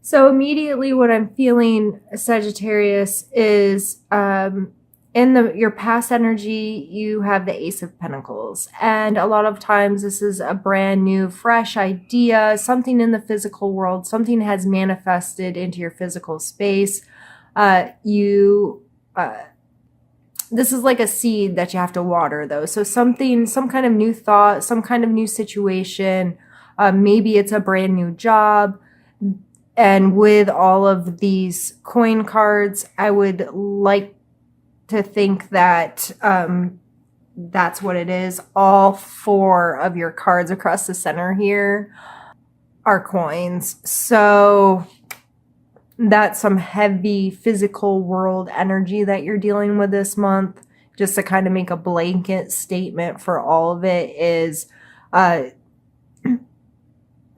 So immediately what I'm feeling, Sagittarius, is in your past energy, you have the Ace of Pentacles. And a lot of times this is a brand new, fresh idea, something in the physical world, something has manifested into your physical space. This is like a seed that you have to water though. So some kind of new thought, some kind of new situation. Maybe it's a brand new job. And with all of these coin cards, I would like to think that that's what it is. All four of your cards across the center here are coins. So that's some heavy physical world energy that you're dealing with this month. Just to kind of make a blanket statement for all of it is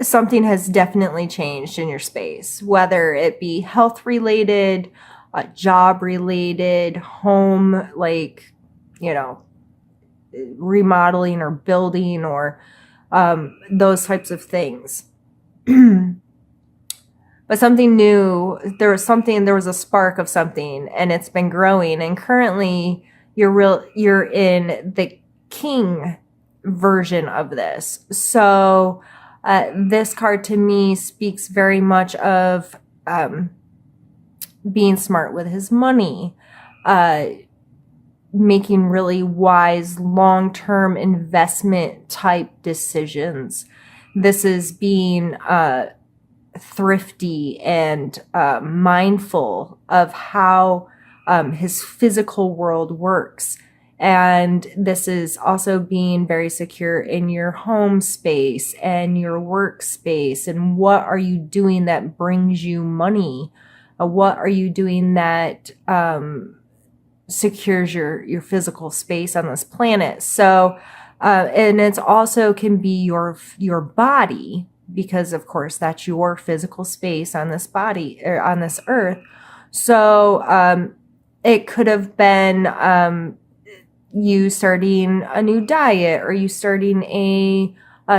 something has definitely changed in your space, whether it be health related, job related, home, like, remodeling or building or those types of things. But something new, there was a spark of something and it's been growing, and currently you're in the king version of this. So this card to me speaks very much of being smart with his money, making really wise long-term investment type decisions. This is being thrifty and mindful of how his physical world works. And this is also being very secure in your home space and your workspace. And what are you doing that brings you money? What are you doing that secures your physical space on this planet? So, and it's also can be your body, because of course that's your physical space on this body or on this earth. So it could have been you starting a new diet, or you starting a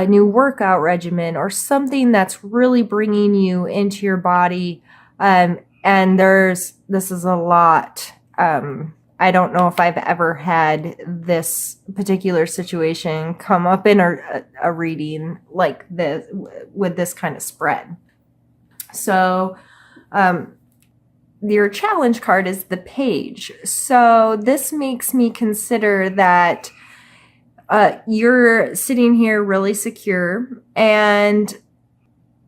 new workout regimen, or something that's really bringing you into your body. And this is a lot. I don't know if I've ever had this particular situation come up in a reading like this with this kind of spread. So, your challenge card is the Page. So this makes me consider that you're sitting here really secure, and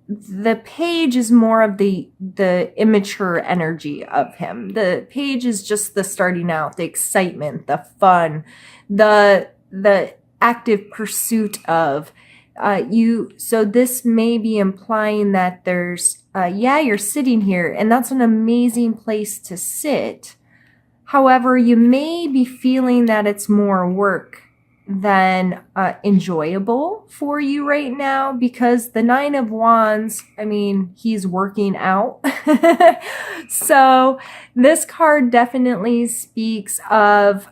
the Page is more of the immature energy of him. The Page is just the starting out, the excitement, the fun, the active pursuit of you. So this may be implying that there's you're sitting here, and that's an amazing place to sit. However, you may be feeling that it's more work than enjoyable for you right now, because the Nine of Wands, I mean, he's working out. So this card definitely speaks of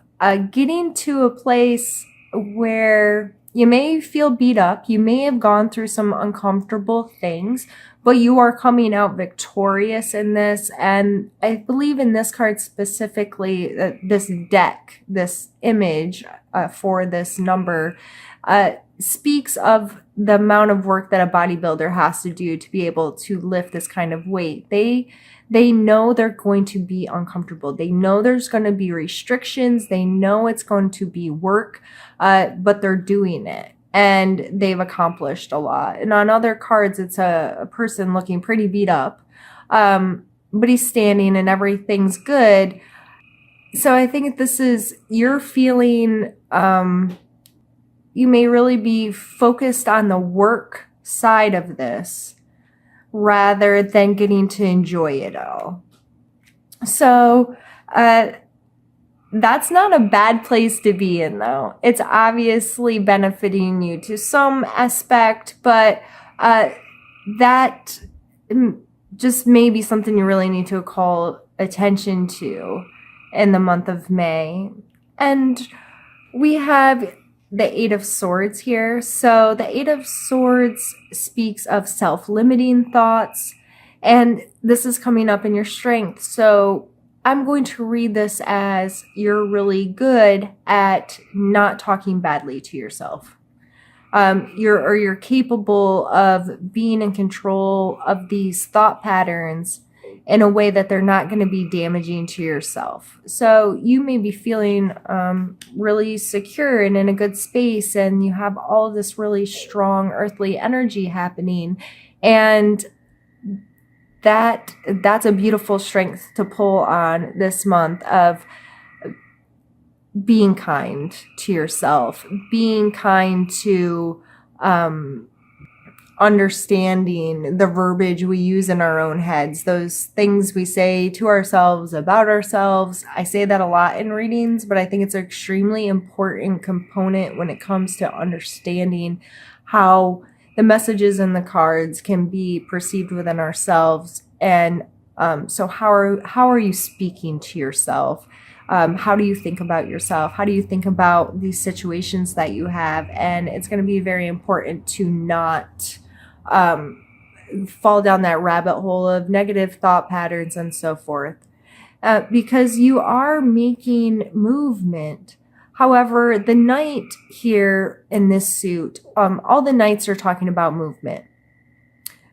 getting to a place where you may feel beat up. You may have gone through some uncomfortable things, but you are coming out victorious in this. And I believe in this card specifically, this deck, this image for this number, speaks of the amount of work that a bodybuilder has to do to be able to lift this kind of weight. They know they're going to be uncomfortable. They know there's going to be restrictions. They know it's going to be work, but they're doing it. And they've accomplished a lot. And on other cards, it's a person looking pretty beat up, but he's standing and everything's good. So I think this is, you're feeling, you may really be focused on the work side of this rather than getting to enjoy it all. So, that's not a bad place to be in, though. It's obviously benefiting you to some aspect, but that just may be something you really need to call attention to in the month of May. And we have the Eight of Swords here. So the Eight of Swords speaks of self-limiting thoughts. And this is coming up in your strength. So I'm going to read this as you're really good at not talking badly to yourself. You're capable of being in control of these thought patterns in a way that they're not going to be damaging to yourself. So you may be feeling really secure and in a good space, and you have all this really strong earthly energy happening, and that's a beautiful strength to pull on this month of being kind to yourself, being kind to understanding the verbiage we use in our own heads, those things we say to ourselves about ourselves. I say that a lot in readings, but I think it's an extremely important component when it comes to understanding how the messages in the cards can be perceived within ourselves. And so how are you speaking to yourself? How do you think about yourself? How do you think about these situations that you have? And it's going to be very important to not fall down that rabbit hole of negative thought patterns and so forth, because you are making movement. However, the Knight here in this suit, all the Knights are talking about movement,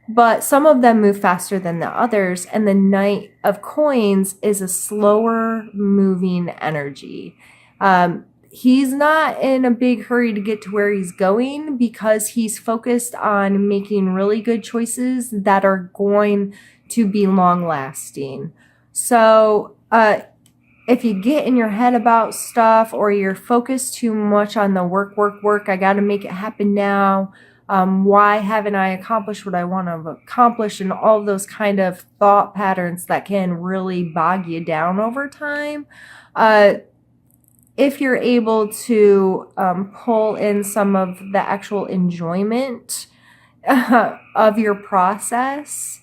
but some of them move faster than the others, and the Knight of Coins is a slower moving energy. He's not in a big hurry to get to where he's going because he's focused on making really good choices that are going to be long lasting. So, if you get in your head about stuff, or you're focused too much on the work, I got to make it happen now. Why haven't I accomplished what I want to accomplish? And all those kind of thought patterns that can really bog you down over time. If you're able to pull in some of the actual enjoyment of your process,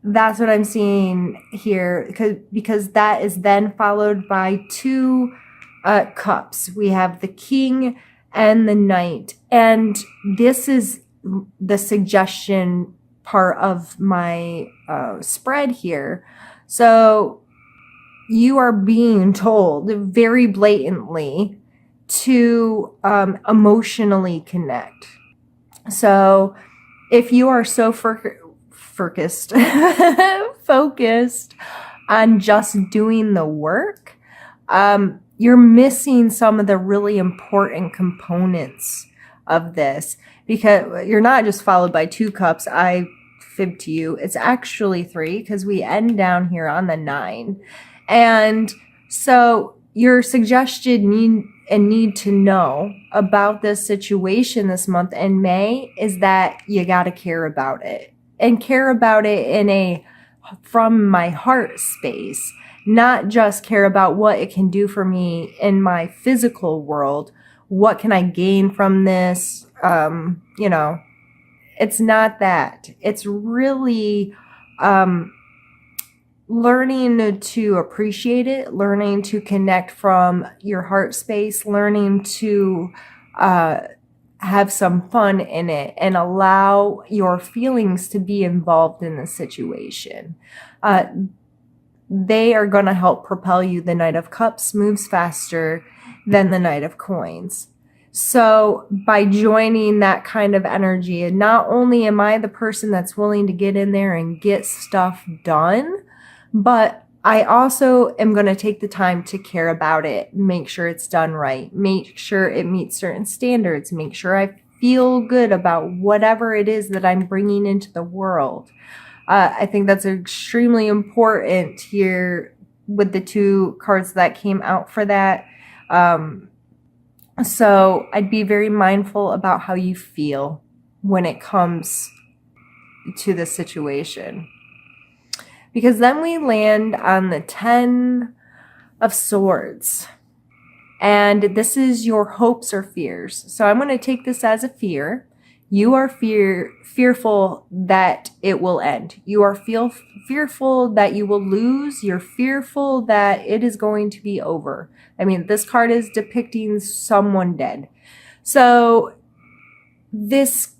that's what I'm seeing here, because that is then followed by two cups. We have the King and the Knight, and this is the suggestion part of my spread here. So you are being told very blatantly to emotionally connect. So if you are so focused on just doing the work, you're missing some of the really important components of this, because you're not just followed by two cups. I fib to you. It's actually three, because we end down here on the 9. And so your suggested need to know about this situation this month in May is that you got to care about it, and care about it in a from my heart space, not just care about what it can do for me in my physical world. What can I gain from this? It's not that. It's really learning to appreciate it, learning to connect from your heart space, learning to have some fun in it, and allow your feelings to be involved in the situation. They are going to help propel you. The Knight of Cups moves faster than the Knight of Coins. So by joining that kind of energy, and not only am I the person that's willing to get in there and get stuff done, but I also am going to take the time to care about it, make sure it's done right, make sure it meets certain standards, make sure I feel good about whatever it is that I'm bringing into the world. I think that's extremely important here with the two cards that came out for that. So I'd be very mindful about how you feel when it comes to the situation. Because then we land on the 10 of Swords. And this is your hopes or fears. So I'm going to take this as a fear. You are fearful that it will end. You are fearful that you will lose. You're fearful that it is going to be over. I mean, this card is depicting someone dead. So this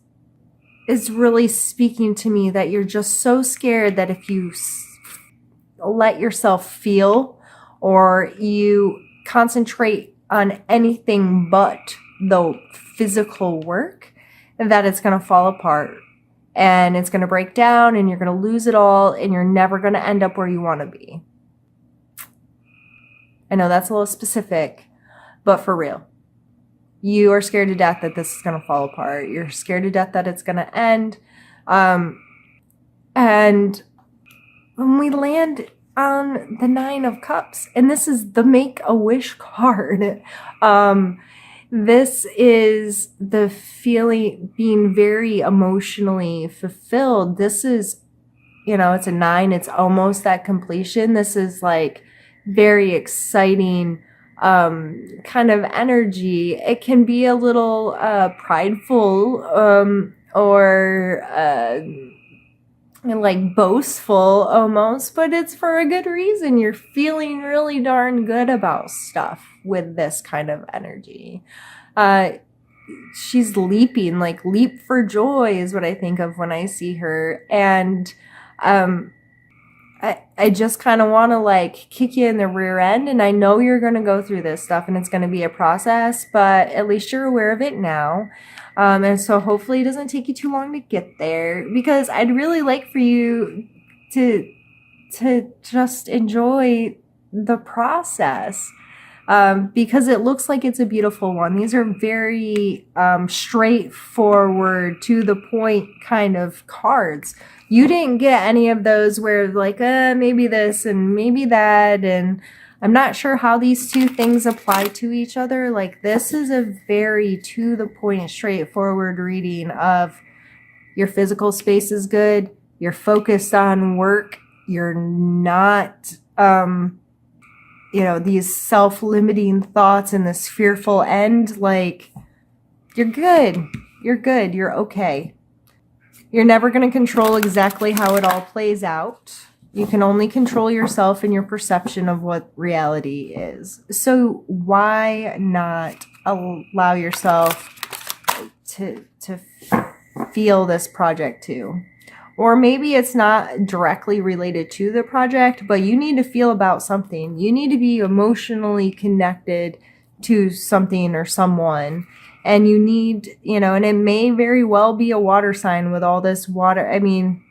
is really speaking to me that you're just so scared that if you let yourself feel or you concentrate on anything but the physical work, that it's going to fall apart and it's going to break down and you're going to lose it all and you're never going to end up where you want to be. I know that's a little specific, but for real. You are scared to death that this is going to fall apart. You're scared to death that it's going to end. And when we land on the 9 of Cups, and this is the Make-A-Wish card, this is the feeling, being very emotionally fulfilled. This is, it's a 9. It's almost that completion. This is like very exciting kind of energy. It can be a little prideful or like boastful almost, but it's for a good reason. You're feeling really darn good about stuff with this kind of energy. She's leaping, like leap for joy is what I think of when I see her. And I just kind of want to like kick you in the rear end, and I know you're going to go through this stuff and it's going to be a process, but at least you're aware of it now. And so hopefully it doesn't take you too long to get there, because I'd really like for you to just enjoy the process, because it looks like it's a beautiful one. These are very straightforward, to the point kind of cards. You didn't get any of those where like, maybe this and maybe that, and I'm not sure how these two things apply to each other. Like, this is a very to the point, straightforward reading of your physical space is good, you're focused on work, you're not, these self-limiting thoughts and this fearful end. Like, you're good, you're okay. You're never going to control exactly how it all plays out. You can only control yourself and your perception of what reality is. So why not allow yourself to feel this project too? Or maybe it's not directly related to the project, but you need to feel about something. You need to be emotionally connected to something or someone. And you need, and it may very well be a water sign with all this water. I mean,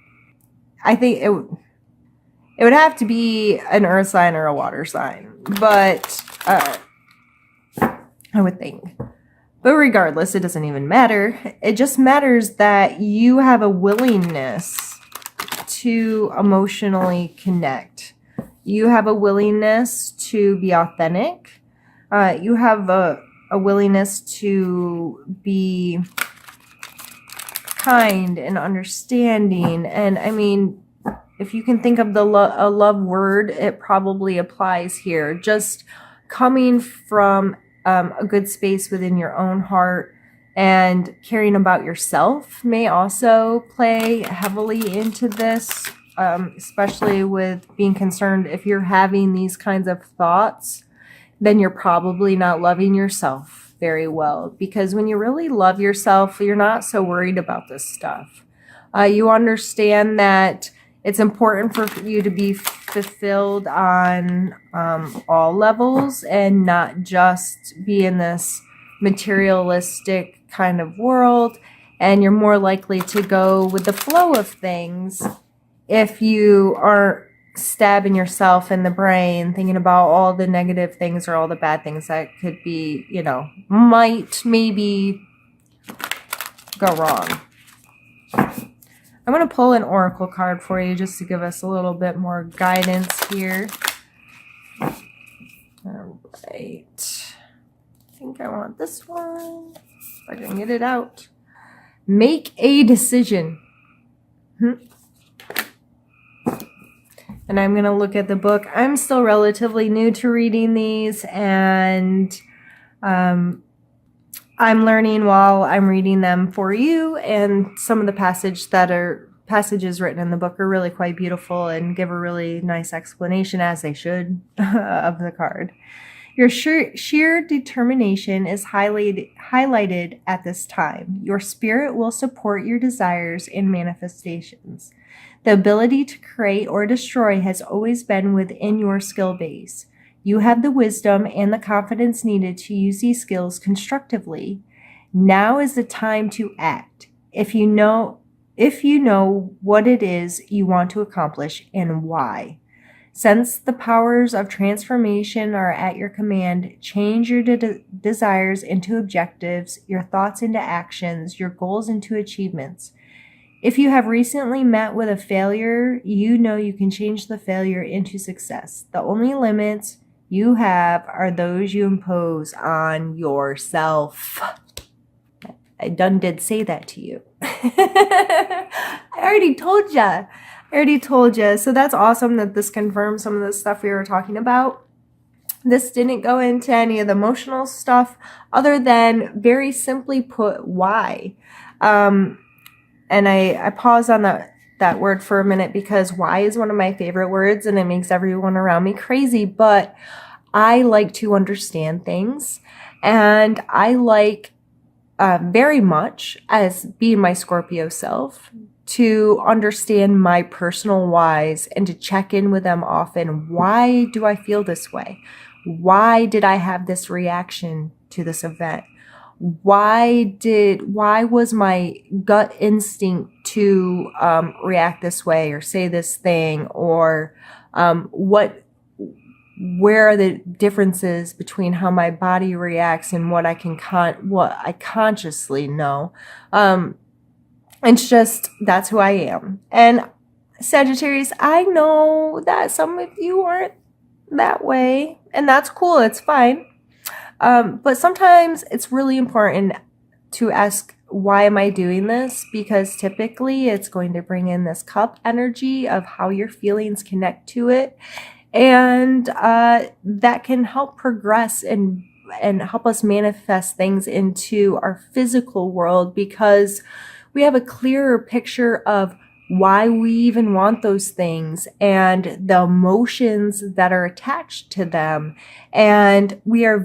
I think it would have to be an earth sign or a water sign, but I would think. But regardless, it doesn't even matter. It just matters that you have a willingness to emotionally connect. You have a willingness to be authentic. You have a willingness to be kind and understanding. And I mean, if you can think of a love word, it probably applies here. Just coming from a good space within your own heart and caring about yourself may also play heavily into this, especially with being concerned if you're having these kinds of thoughts, then you're probably not loving yourself very well. Because when you really love yourself, you're not so worried about this stuff. You understand that it's important for you to be fulfilled on all levels and not just be in this materialistic kind of world. And you're more likely to go with the flow of things if you aren't stabbing yourself in the brain thinking about all the negative things or all the bad things that could be, might maybe go wrong. I'm going to pull an oracle card for you just to give us a little bit more guidance here. All right. I think I want this one. If I can get it out. Make a decision. And I'm going to look at the book. I'm still relatively new to reading these, and I'm learning while I'm reading them for you. And some of the passages written in the book are really quite beautiful and give a really nice explanation, as they should, of the card. Your sheer determination is highlighted at this time. Your spirit will support your desires and manifestations. The ability to create or destroy has always been within your skill base. You have the wisdom and the confidence needed to use these skills constructively. Now is the time to act. If you know what it is you want to accomplish and why. Since the powers of transformation are at your command, change your desires into objectives, your thoughts into actions, your goals into achievements. If you have recently met with a failure, you know you can change the failure into success. The only limits you have are those you impose on yourself. I done did say that to you. I already told you. So that's awesome that this confirms some of the stuff we were talking about. This didn't go into any of the emotional stuff other than very simply put, why. And I pause on that word for a minute because why is one of my favorite words and it makes everyone around me crazy. But I like to understand things, and I like very much, as being my Scorpio self, to understand my personal whys and to check in with them often. Why do I feel this way? Why did I have this reaction to this event? Why was my gut instinct to react this way or say this thing? Or where are the differences between how my body reacts and what I consciously know? It's just, that's who I am. And Sagittarius, I know that some of you aren't that way, and that's cool. It's fine. But sometimes it's really important to ask, why am I doing this? Because typically it's going to bring in this cup energy of how your feelings connect to it. And that can help progress and help us manifest things into our physical world, because we have a clearer picture of why we even want those things and the emotions that are attached to them. And we're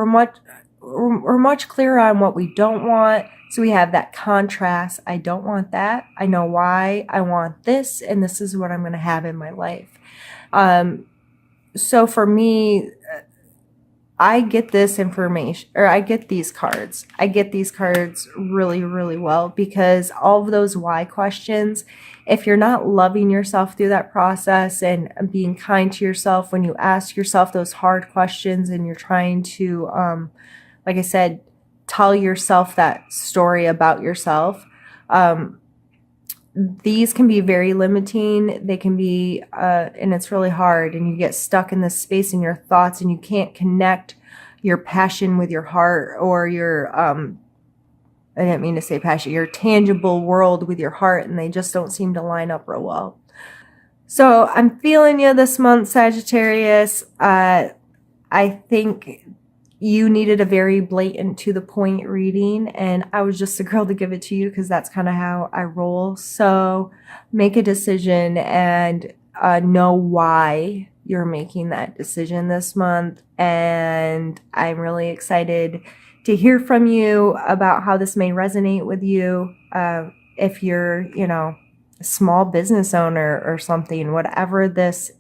much clearer on what we don't want. So we have that contrast. I don't want that. I know why I want this, and this is what I'm going to have in my life. So for me, I get this information, or I get these cards. I get these cards really, really well, because all of those why questions, if you're not loving yourself through that process and being kind to yourself when you ask yourself those hard questions, and you're trying to, like I said, tell yourself that story about yourself, these can be very limiting. They can be, and it's really hard, and you get stuck in this space in your thoughts, and you can't connect your passion with your heart, or your, I didn't mean to say passion, your tangible world with your heart, and they just don't seem to line up real well. So I'm feeling you this month, Sagittarius. I think you needed a very blatant, to the point reading, and I was just the girl to give it to you because that's kind of how I roll. So make a decision and know why you're making that decision this month. And I'm really excited to hear from you about how this may resonate with you. If you're, a small business owner or something, whatever this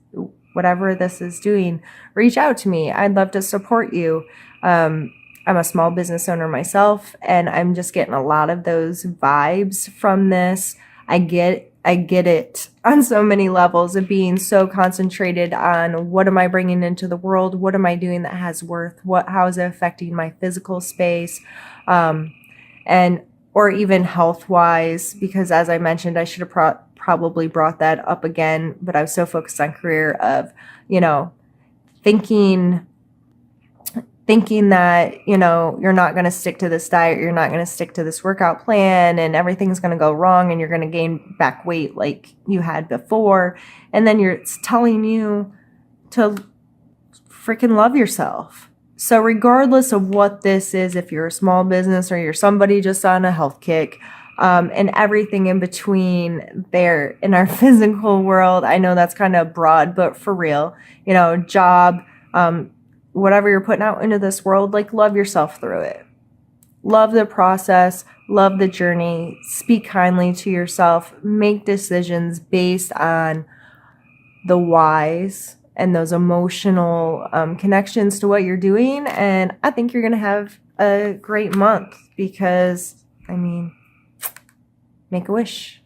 is doing, reach out to me. I'd love to support you. I'm a small business owner myself, and I'm just getting a lot of those vibes from this. I get it on so many levels of being so concentrated on what am I bringing into the world? What am I doing that has worth? How is it affecting my physical space? Or even health wise, because as I mentioned, I should have probably brought that up again, but I was so focused on career of, thinking that, you're not going to stick to this diet, you're not going to stick to this workout plan, and everything's going to go wrong, and you're going to gain back weight like you had before. And then it's telling you to freaking love yourself. So regardless of what this is, if you're a small business or you're somebody just on a health kick, and everything in between there in our physical world, I know that's kind of broad, but for real, job, whatever you're putting out into this world, like, love yourself through it. Love the process, love the journey, speak kindly to yourself, make decisions based on the whys and those emotional connections to what you're doing. And I think you're going to have a great month because, I mean, make a wish.